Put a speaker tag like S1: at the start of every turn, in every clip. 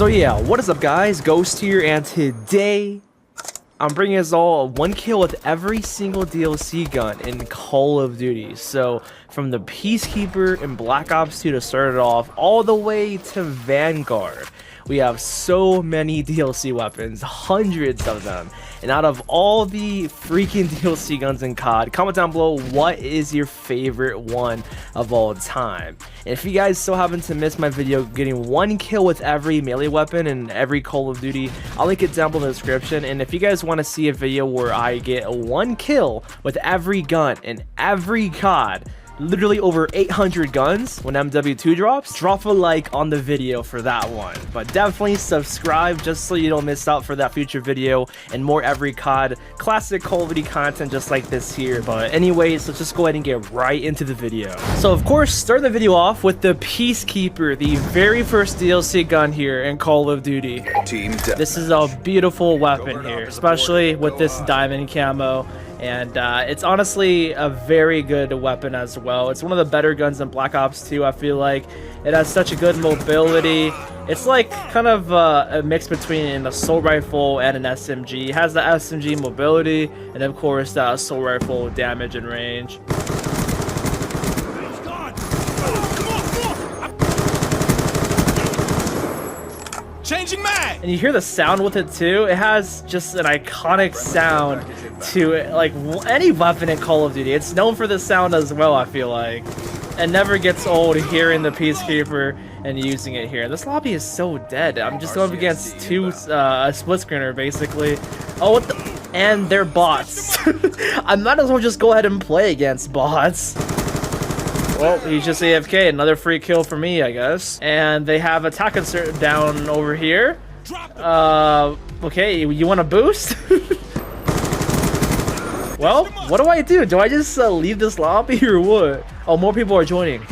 S1: So yeah, what is up guys, Ghost here, and today I'm bringing us all one kill with every single DLC gun in Call of Duty. So from the Peacekeeper and Black Ops 2 to start it off, all the way to Vanguard. We have so many DLC weapons, hundreds of them. And out of all the freaking DLC guns in COD, comment down below what is your favorite one of all time. And if you guys still happen to miss my video getting one kill with every melee weapon in every Call of Duty, I'll link it down below in the description. And if you guys want to see a video where I get one kill with every gun in every COD, literally over 800 guns when MW2 drops, drop a like on the video for that one. But definitely subscribe just so you don't miss out for that future video and more every COD classic Call of Duty content just like this here. But anyways, let's just go ahead and get right into the video. So of course, start the video off with the Peacekeeper, the very first DLC gun here in Call of Duty. This is a beautiful weapon here, especially with this diamond camo. And it's honestly a very good weapon as well. It's one of the better guns in Black Ops 2, I feel like. It has such a good mobility. It's like kind of a mix between an assault rifle and an SMG. It has the SMG mobility and of course the assault rifle damage and range.
S2: Changing mag!
S1: And you hear the sound with it too. It has just an iconic sound to it, like any weapon in Call of Duty. It's known for the sound as well, I feel like. It never gets old hearing the Peacekeeper and using it here. This lobby is so dead. I'm just going up against two a split screener basically. Oh, what the? And they're bots. I might as well just go ahead and play against bots. Well, he's just AFK. Another free kill for me, I guess. And they have attack insert down over here. Okay, you want to boost? Well, what do I do? Do I just leave this lobby or what? Oh, more people are joining.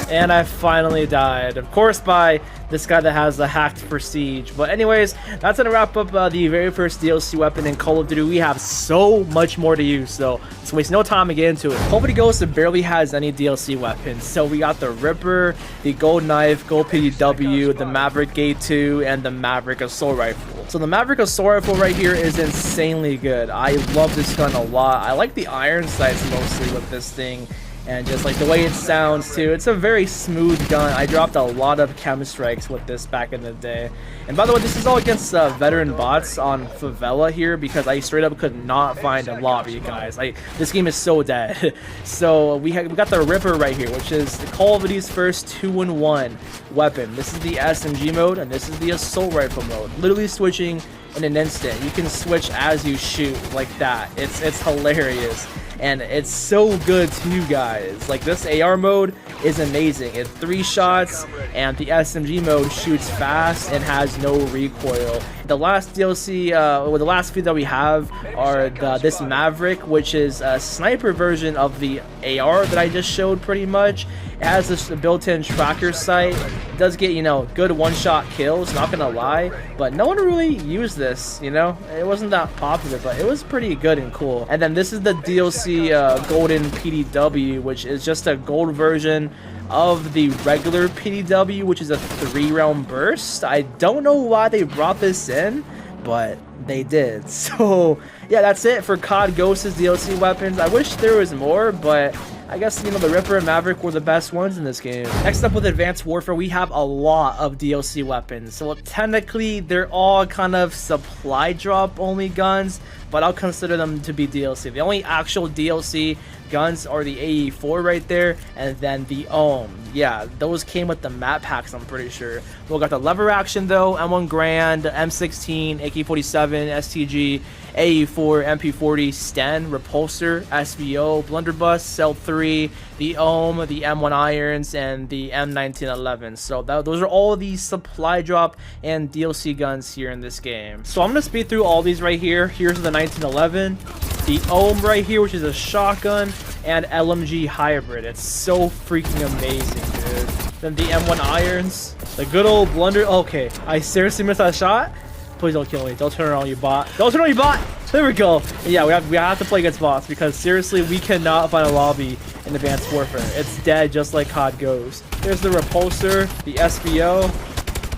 S1: And I finally died. Of course, by this guy that has the hacked prestige. But anyways, that's gonna wrap up the very first DLC weapon in Call of Duty. We have so much more to use, so let's waste no time to get into it. Call of Duty Ghosts barely has any DLC weapons. So we got the Ripper, the Gold Knife, Gold PDW, the Maverick Gate 2, and the Maverick Assault Rifle. So the Maverick Assault Rifle right here is insanely good. I love this gun a lot. I like the iron sights mostly with this thing. And just like the way it sounds too, it's a very smooth gun. I dropped a lot of chem strikes with this back in the day. And by the way, this is all against veteran bots on Favela here because I straight up could not find a lobby, guys. This game is so dead. So we got the Ripper right here, which is Call of Duty's first 2-in-1 weapon. This is the SMG mode and this is the assault rifle mode. Literally switching in an instant. You can switch as you shoot like that. It's hilarious. And it's so good too, guys. Like, this AR mode is amazing. It's 3 shots, and the SMG mode shoots fast and has no recoil. The last DLC, or the last few that we have are this Maverick, which is a sniper version of the AR that I just showed pretty much. It has this built-in tracker sight. It does get, you know, good one-shot kills, not gonna lie, but no one really used this, you know? It wasn't that popular, but it was pretty good and cool. And then this is the DLC Golden PDW, which is just a gold version of the regular PDW, which is a 3-round burst. I don't know why they brought this in, but they did. So yeah, that's it for COD Ghosts DLC weapons. I wish there was more, but I guess, you know, the Ripper and Maverick were the best ones in this game. Next up with Advanced Warfare, we have a lot of DLC weapons. So technically, they're all kind of supply drop only guns, but I'll consider them to be DLC. The only actual DLC guns are the AE4 right there, and then the OM. Yeah, those came with the map packs, I'm pretty sure. We got the lever action though, M1 Grand, M16, AK-47, STG, AE4, MP40, Sten, Repulsor, SVO, Blunderbuss, Cell 3, the OM, the M1 Irons, and the M1911. So those are all these supply drop and DLC guns here in this game. So I'm gonna speed through all these right here. Here's the 1911, the OM right here, which is a shotgun, and LMG hybrid. It's so freaking amazing, dude. Then the M1 Irons, the good old Blunder. Okay, I seriously missed that shot. Please don't kill me. Don't turn around, you bot. Don't turn around, you bot. There we go. And yeah, we have to play against bots because seriously, we cannot find a lobby in Advanced Warfare. It's dead, just like COD goes. There's the Repulsor, the SVO,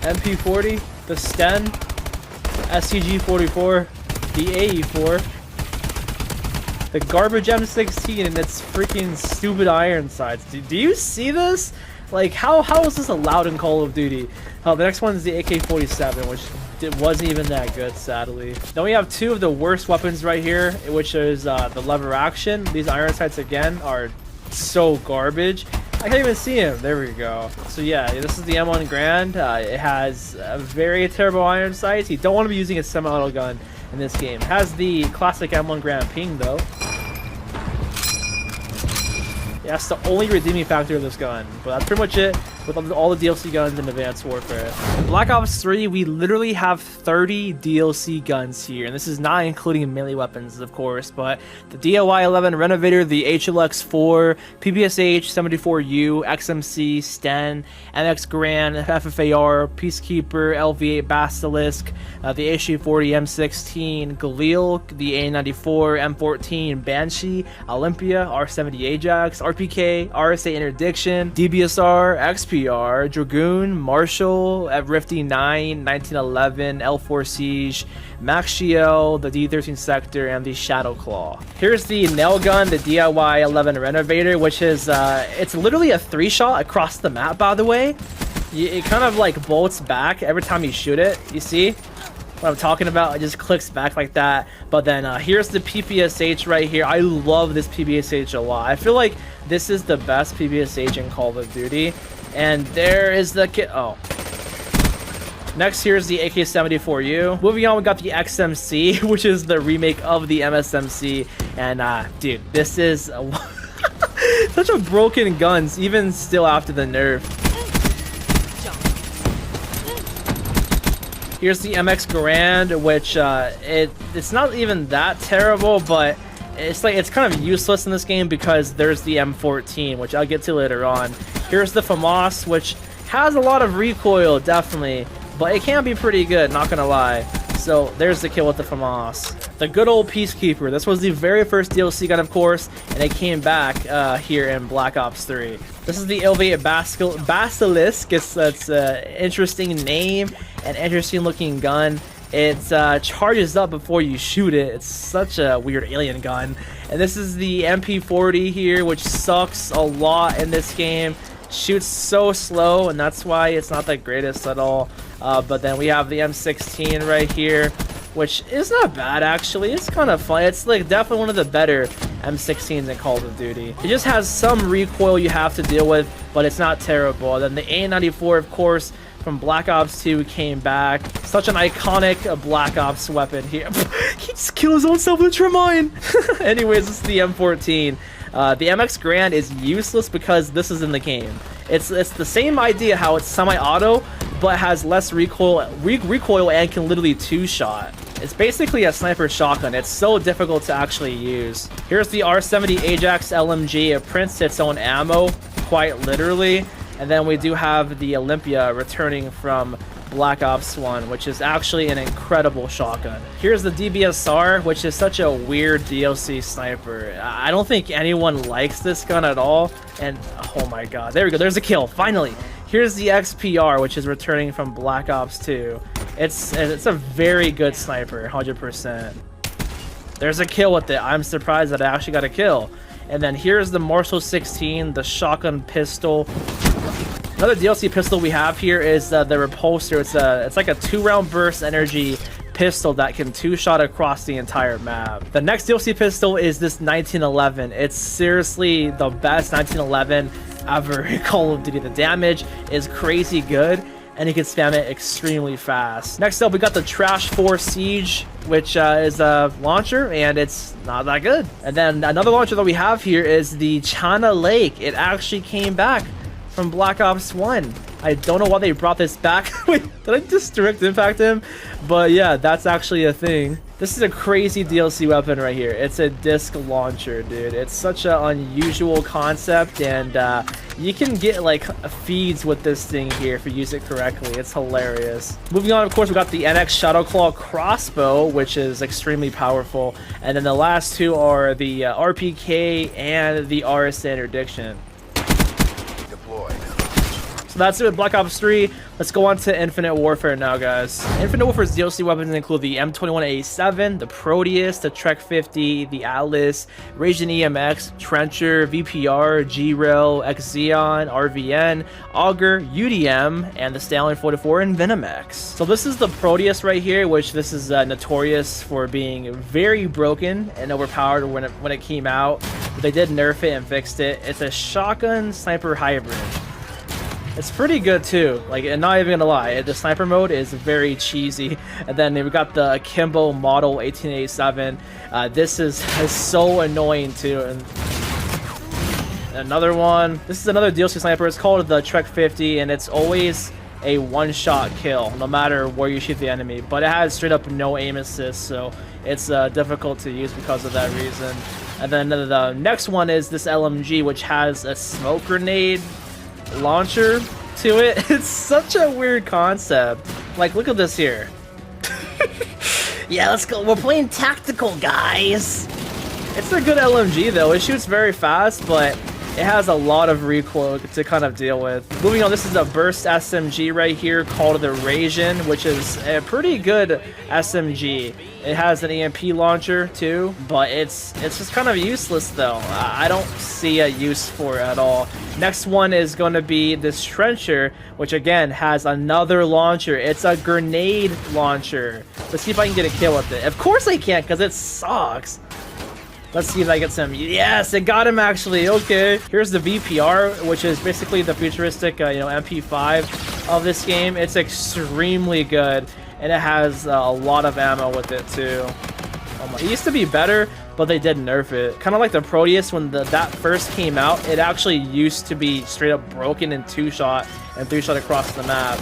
S1: MP40, the Sten, STG-44, the AE4, the garbage M16, and its freaking stupid iron sights. Do you see this? Like, how is this allowed in Call of Duty? Oh, the next one is the AK-47, which it wasn't even that good, sadly. Then we have two of the worst weapons right here, which is the lever action. These iron sights, again, are so garbage. I can't even see him. There we go. So yeah, this is the M1 Grand. It has a very terrible iron sights. You don't want to be using a semi-auto gun in this game. It has the classic M1 Grand ping, though. Yeah, that's the only redeeming factor of this gun. But that's pretty much it with all the DLC guns in Advanced Warfare. In Black Ops 3, we literally have 30 DLC guns here. And this is not including melee weapons, of course. But the DIY-11 Renovator, the HLX-4, PPSH, 74U, XMC, Sten, MX Grand, FFAR, Peacekeeper, LV8 Basilisk, the HG-40 M16, Galil, the A94, M14, Banshee, Olympia, R70 Ajax, RPK, RSA Interdiction, DBSR, XPR, Dragoon, Marshall, Rifty 9, 1911, L4 Siege, Max Shield, the D13 Sector, and the Shadow Claw. Here's the nail gun, the DIY-11 Renovator, which is, it's literally a 3-shot across the map, by the way. It kind of like bolts back every time you shoot it, you see? What I'm talking about, it just clicks back like that. But then here's the PPSH right here. I love this PPSH a lot. I feel like this is the best PPSH in Call of Duty. And there is the kit. Oh. Next, here's the AK-74U. Moving on, we got the XMC, which is the remake of the MSMC. And dude, this is such a broken guns, even still after the nerf. Here's the MX Grand, which it's not even that terrible, but it's kind of useless in this game because there's the M14, which I'll get to later on. Here's the FAMAS, which has a lot of recoil, definitely, but it can be pretty good, not gonna lie. So there's the kill with the FAMAS. The good old Peacekeeper. This was the very first DLC gun, of course, and it came back here in Black Ops 3. This is the LV8 Basilisk. It's an interesting name, an interesting looking gun. It charges up before you shoot it. It's such a weird alien gun. And this is the MP40 here, which sucks a lot in this game. Shoots so slow, and that's why it's not the greatest at all. But then we have the M16 right here, which is not bad actually. It's kind of fun. It's like definitely one of the better M16s in Call of Duty. It just has some recoil you have to deal with, but it's not terrible. Then the A94, of course, from Black Ops 2 came back. Such an iconic Black Ops weapon here. He just killed his own self with a Tremine. Anyways, this is the M14. The MX Grand is useless because this is in the game. It's the same idea how it's semi-auto, but has less recoil and can literally two-shot. It's basically a sniper shotgun. It's so difficult to actually use. Here's the R70 Ajax LMG. It prints its own ammo, quite literally. And then we do have the Olympia returning from Black Ops 1, which is actually an incredible shotgun. Here's the DBSR, which is such a weird DLC sniper. I don't think anyone likes this gun at all. And oh my god, there we go. There's a kill, finally. Here's the XPR, which is returning from Black Ops 2. It's a very good sniper, 100%. There's a kill with it. I'm surprised that I actually got a kill. And then here's the Marshall 16, the shotgun pistol. Another DLC pistol we have here is the Repulsor. It's like a 2-round burst energy pistol that can two-shot across the entire map. The next DLC pistol is this 1911. It's seriously the best 1911 ever in Call of Duty. The damage is crazy good, and you can spam it extremely fast. Next up, we got the Trash 4 Siege, which is a launcher, and it's not that good. And then another launcher that we have here is the China Lake. It actually came back from Black Ops 1. I don't know why they brought this back. Wait, did I just direct impact him? But yeah, that's actually a thing. This is a crazy DLC weapon right here. It's a disc launcher, dude. It's such an unusual concept, and you can get like feeds with this thing here if you use it correctly. It's hilarious. Moving on, of course, we got the NX Shadowclaw crossbow, which is extremely powerful. And then the last two are the RPK and the RSA Interdiction. So that's it with Black Ops 3. Let's go on to Infinite Warfare now, guys. Infinite Warfare's DLC weapons include the M21A7, the Proteus, the Trek 50, the Atlas, Raging EMX, Trencher, VPR, G-Rail, Xeon, RVN, Augur, UDM, and the Stallion 44 and Venomex. So this is the Proteus right here, which this is notorious for being very broken and overpowered when it came out. But they did nerf it and fixed it. It's a shotgun sniper hybrid. It's pretty good too, like, and not even gonna lie, the sniper mode is very cheesy. And then we got the Akimbo Model 1887. This is so annoying too. And another one, this is another DLC sniper. It's called the Trek 50, and it's always a one-shot kill no matter where you shoot the enemy, but it has straight up no aim assist, so it's difficult to use because of that reason. And then the next one is this LMG, which has a smoke grenade launcher to it. It's such a weird concept. Like, look at this here. Yeah, let's go. We're playing tactical, guys. It's a good LMG though. It shoots very fast, but it has a lot of recoil to kind of deal with. Moving on, this is a burst SMG right here called the Raging, which is a pretty good SMG. It has an EMP launcher too, but it's just kind of useless though. I don't see a use for it at all. Next one is going to be this Trencher, which again has another launcher. It's a grenade launcher. Let's see if I can get a kill with it. Of course I can't, because it sucks. Let's see if I get some. Yes, it got him actually. Okay. Here's the VPR, which is basically the futuristic, MP5 of this game. It's extremely good, and it has a lot of ammo with it too. It used to be better, but they did nerf it. Kind of like the Proteus when that first came out. It actually used to be straight up broken in 2-shot and 3-shot across the map.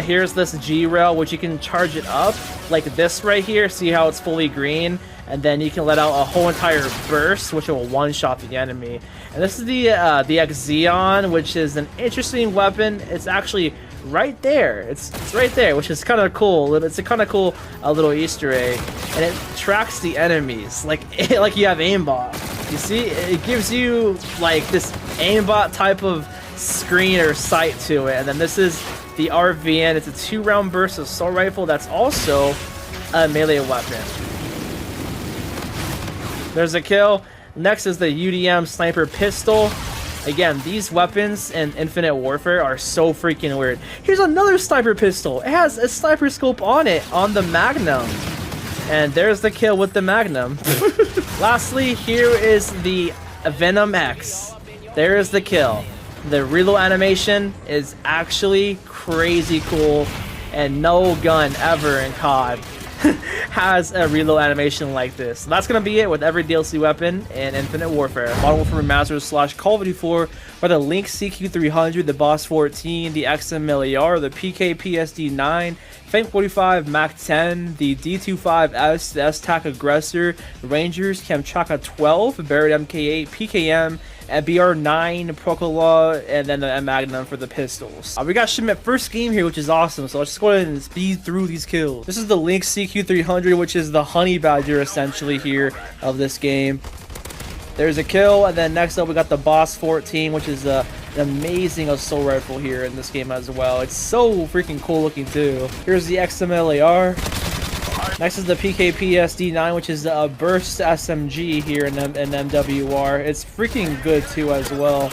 S1: Here's this G-Rail, which you can charge it up like this right here. See how it's fully green? And then you can let out a whole entire burst, which will one-shot the enemy. And this is the Xeon, which is an interesting weapon. It's actually right there. It's right there, which is kind of cool. It's a kind of cool little Easter egg, and it tracks the enemies like you have aimbot. You see, it gives you like this aimbot type of screen or sight to it. And then this is the RVN. It's a 2-round burst assault rifle that's also a melee weapon. There's a kill. Next is the UDM sniper pistol. Again, these weapons in Infinite Warfare are so freaking weird. Here's another sniper pistol. It has a sniper scope on it, on the Magnum. And there's the kill with the Magnum. Lastly, here is the Venomex. There is the kill. The reload animation is actually crazy cool, and no gun ever in COD has a reload animation like this. So that's going to be it with every DLC weapon in Infinite Warfare. Modern Warfare Remastered / Call of Duty 4 are the Lynx CQ300, the Boss 14, the XMLAR, the PK-PSD9, Fang 45, Mac 10, the D25S, the S-TAC Aggressor, Rangers, Kamchatka 12, Barrett MK8, PKM, and BR9, Procolaw, and then the Magnum for the pistols. We got shipment first game here, which is awesome, so let's just go ahead and speed through these kills. This is the Lynx CQ300, which is the honey badger essentially here of this game. There's a kill, and then next up we got the Boss 14, which is an amazing assault rifle here in this game as well. It's so freaking cool looking too. Here's the XMLAR. Next is the PK-PSD9, which is a burst SMG here in MWR. It's freaking good too as well.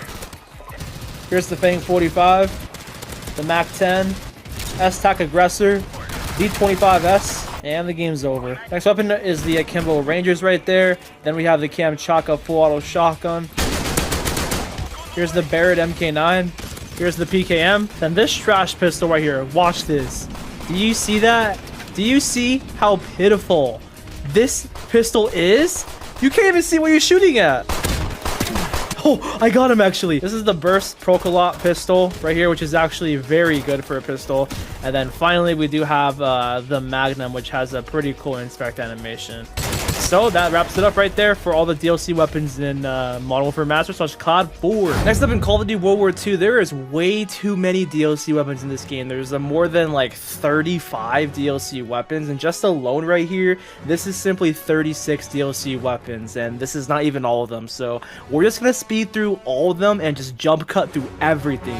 S1: Here's the Fang 45, the Mac 10, S-TAC Aggressor, D25S, and the game's over. Next weapon is the Akimbo Rangers right there. Then we have the Kamchatka full auto shotgun. Here's the Barrett MK9. Here's the PKM. Then this trash pistol right here. Watch this. Do you see that? Do you see how pitiful this pistol is? You can't even see what you're shooting at. Oh, I got him actually. This is the Burst Procolot pistol right here, which is actually very good for a pistol. And then finally, we do have the Magnum, which has a pretty cool inspect animation. So that wraps it up right there for all the DLC weapons in Modern Warfare Remastered / COD 4. Next up in Call of Duty World War II, there is way too many DLC weapons in this game. There's more than like 35 DLC weapons, and just alone right here, this is simply 36 DLC weapons, and this is not even all of them. So we're just gonna speed through all of them and just jump cut through everything.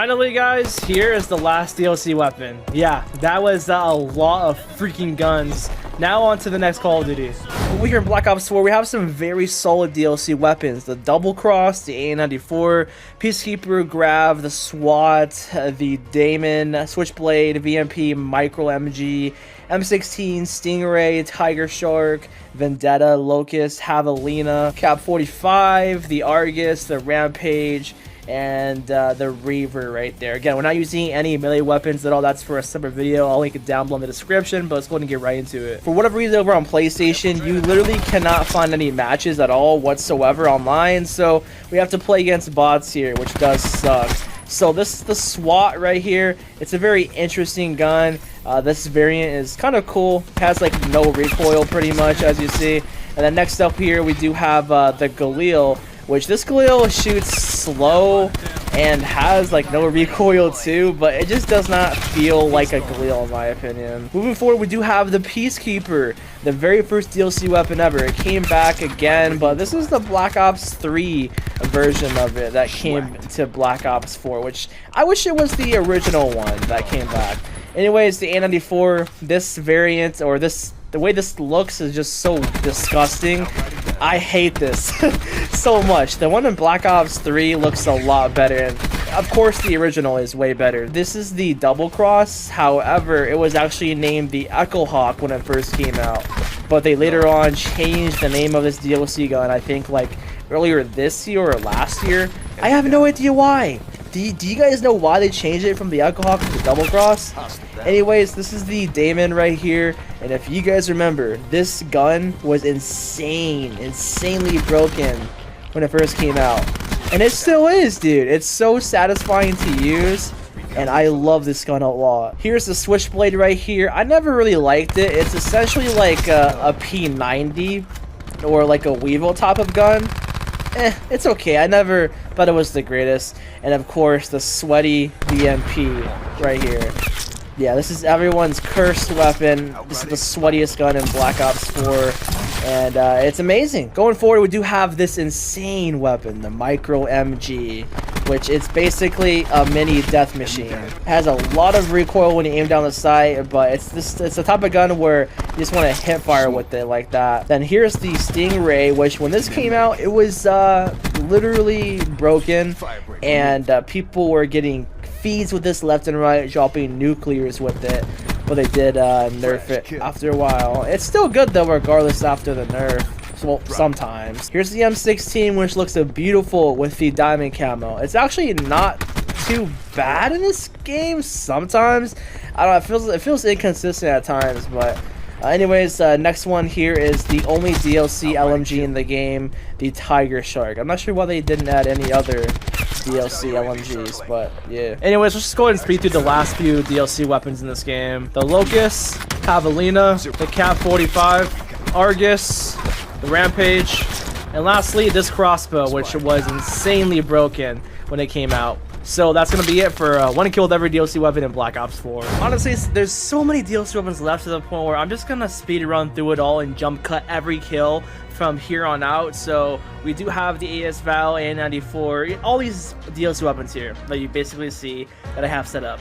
S1: finally, guys, here is the last DLC weapon. Yeah, that was a lot of freaking guns. Now on to the next Call of Duty. Over here in Black Ops 4, we have some very solid DLC weapons. The Double Cross, the A94, Peacekeeper, Grav, the SWAT, the Damon, Switchblade, VMP, Micro MG, M16, Stingray, Tiger Shark, Vendetta, Locust, Javelina, Cap 45, the Argus, the Rampage, and the Reaver right there. Again, we're not using any melee weapons at all. That's for a separate video. I'll link it down below in the description, but let's go ahead and get right into it. For whatever reason, over on PlayStation, you literally cannot find any matches at all whatsoever online, so we have to play against bots here, which does suck. So this is the SWAT right here. It's a very interesting gun. This variant is kind of cool. It has like no recoil pretty much, as you see. And then next up here, we do have the Galil, which this Galil shoots slow and has like no recoil too, but it just does not feel like a Galil in my opinion. Moving forward, we do have the Peacekeeper, the very first DLC weapon ever. It came back again, but this is the Black Ops 3 version of it that came to Black Ops 4, which I wish it was the original one that came back. Anyways, the A94, this variant, or the way this looks is just so disgusting. I hate this so much. The one in Black Ops 3 looks a lot better, and of course the original is way better. This is the Double Cross. However, it was actually named the Echo Hawk when it first came out, but they later on changed the name of this DLC gun, I think like earlier this year or last year. I have no idea why. Do you guys know why they changed it from the Echo Hawk to the Double Cross? Anyways, this is the Damon right here, and if you guys remember, this gun was insanely broken when it first came out, and it still is, dude. It's so satisfying to use, and I love this gun a lot. Here's the Switchblade right here. I never really liked it. It's essentially like a P90 or like a Weevil type of gun. It's okay. I never thought it was the greatest. And of course, the sweaty VMP right here. Yeah, this is everyone's cursed weapon. This is the sweatiest gun in Black Ops 4, and it's amazing. Going forward, we do have this insane weapon, the Micro MG, which is basically a mini death machine. It has a lot of recoil when you aim down the sight, but it's the type of gun where you just want to hip fire with it like that. Then here's the Stingray, which when this came out, it was literally broken, and people were getting feeds with this left and right, dropping nuclears with it, but they did nerf it after a while. It's still good though, regardless after the nerf. Well, sometimes. Here's the M16, which looks beautiful with the diamond camo. It's actually not too bad in this game sometimes. I don't know, it feels inconsistent at times, but anyways, next one here is the only DLC LMG in the game, the Tiger Shark. I'm not sure why they didn't add any other DLC LMGs, but yeah. Anyways, let's just go ahead and speed through the last few DLC weapons in this game. The Locust, Javelina, the Cap 45, Argus, the Rampage, and lastly this crossbow, which was insanely broken when it came out. So that's gonna be it for one kill with every DLC weapon in Black Ops 4. Honestly, there's so many DLC weapons left to the point where I'm just gonna speed run through it all and jump cut every kill from here on out. So we do have the AS Val, A94, all these DLC weapons here that you basically see that I have set up.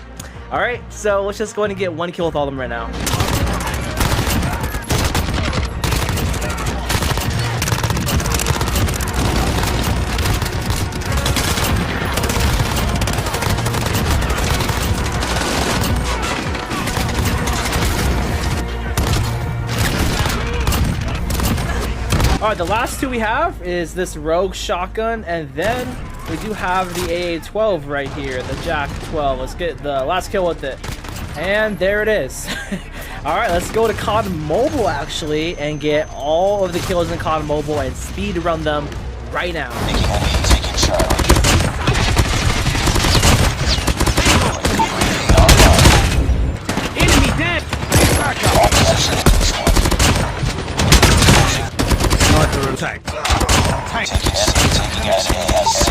S1: Alright, so let's just go ahead and get one kill with all of them right now. Alright, the last two we have is this Rogue shotgun, and then we do have the AA-12 right here, the Jack 12. Let's get the last kill with it. And there it is. Alright, let's go to COD Mobile actually and get all of the kills in COD Mobile and speed run them right now.
S3: Taking Charlie.
S2: Enemy dead! Sniper attack.
S3: Taking SASC.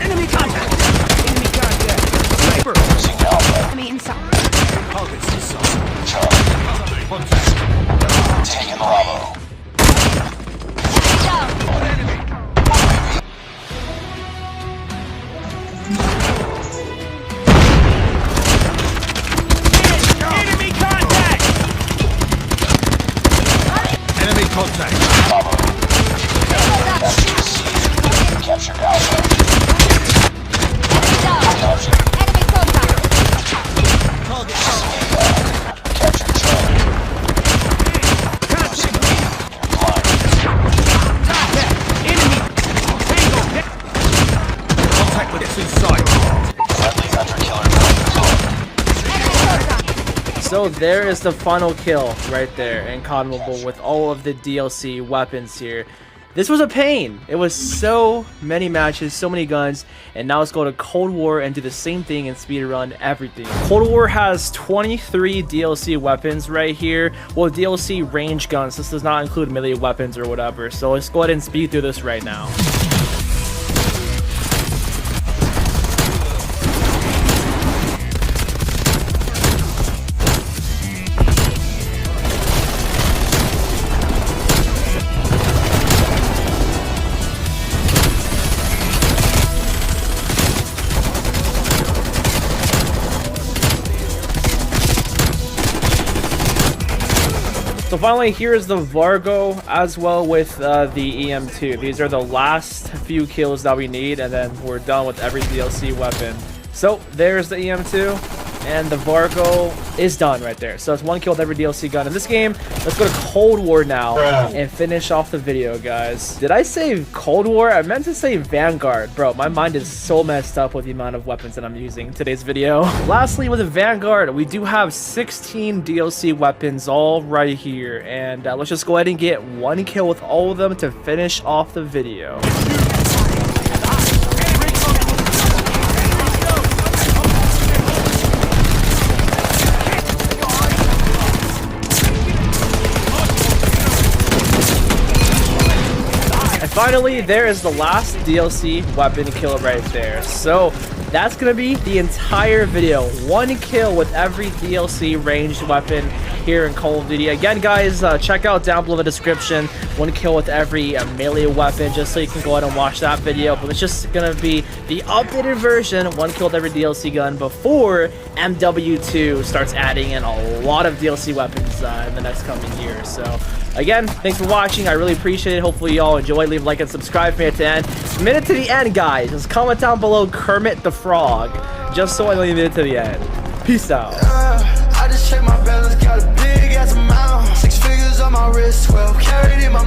S2: Enemy contact! Enemy contact! Sniper!
S3: Losing Alpha.
S4: Enemy inside.
S2: Targets inside.
S3: Charlie.
S2: Contact.
S3: Taking Bravo.
S2: contact.
S3: Bravo. Capture the C. Captured Alpha. Captured.
S4: Enemy contact.
S2: Target
S3: Captured Charlie. Losing B. You're blind.
S2: enemy. Tango. Contact with us inside.
S3: Friendly Hunter Killer drone deployed.
S4: Enemy contact.
S1: So there is the final kill right there, and Incognizable with all of the DLC weapons here. This was a pain. It was so many matches, so many guns, and now let's go to Cold War and do the same thing and speedrun everything. Cold War has 23 DLC weapons right here. Well, DLC range guns. This does not include melee weapons or whatever. So let's go ahead and speed through this right now. So finally, here is the Vargo as well with the EM2. These are the last few kills that we need, and then we're done with every DLC weapon. So there's the EM2, and the Vargo is done right there. So it's one kill with every DLC gun in this game. Let's go to Cold War now and finish off the video, guys. Did I say Cold War? I meant to say Vanguard. Bro, my mind is so messed up with the amount of weapons that I'm using in today's video. Lastly, with the Vanguard, we do have 16 DLC weapons all right here. And let's just go ahead and get one kill with all of them to finish off the video. Finally, there is the last DLC weapon kill right there. So that's gonna be the entire video. One kill with every DLC ranged weapon here in Call of Duty. Again, guys, check out down below the description. One kill with every melee weapon, just so you can go ahead and watch that video. But it's just gonna be the updated version. One kill with every DLC gun before MW2 starts adding in a lot of DLC weapons in the next coming years. So again, thanks for watching. I really appreciate it. Hopefully you all enjoy. Leave a like and subscribe for me at the end. Made it to the end, guys. Just comment down below Kermit the Frog, just so I know you made it to the end. Peace out.
S5: I just checked my balance, got a big ass amount. 6 figures on my wrist, 12 carried in my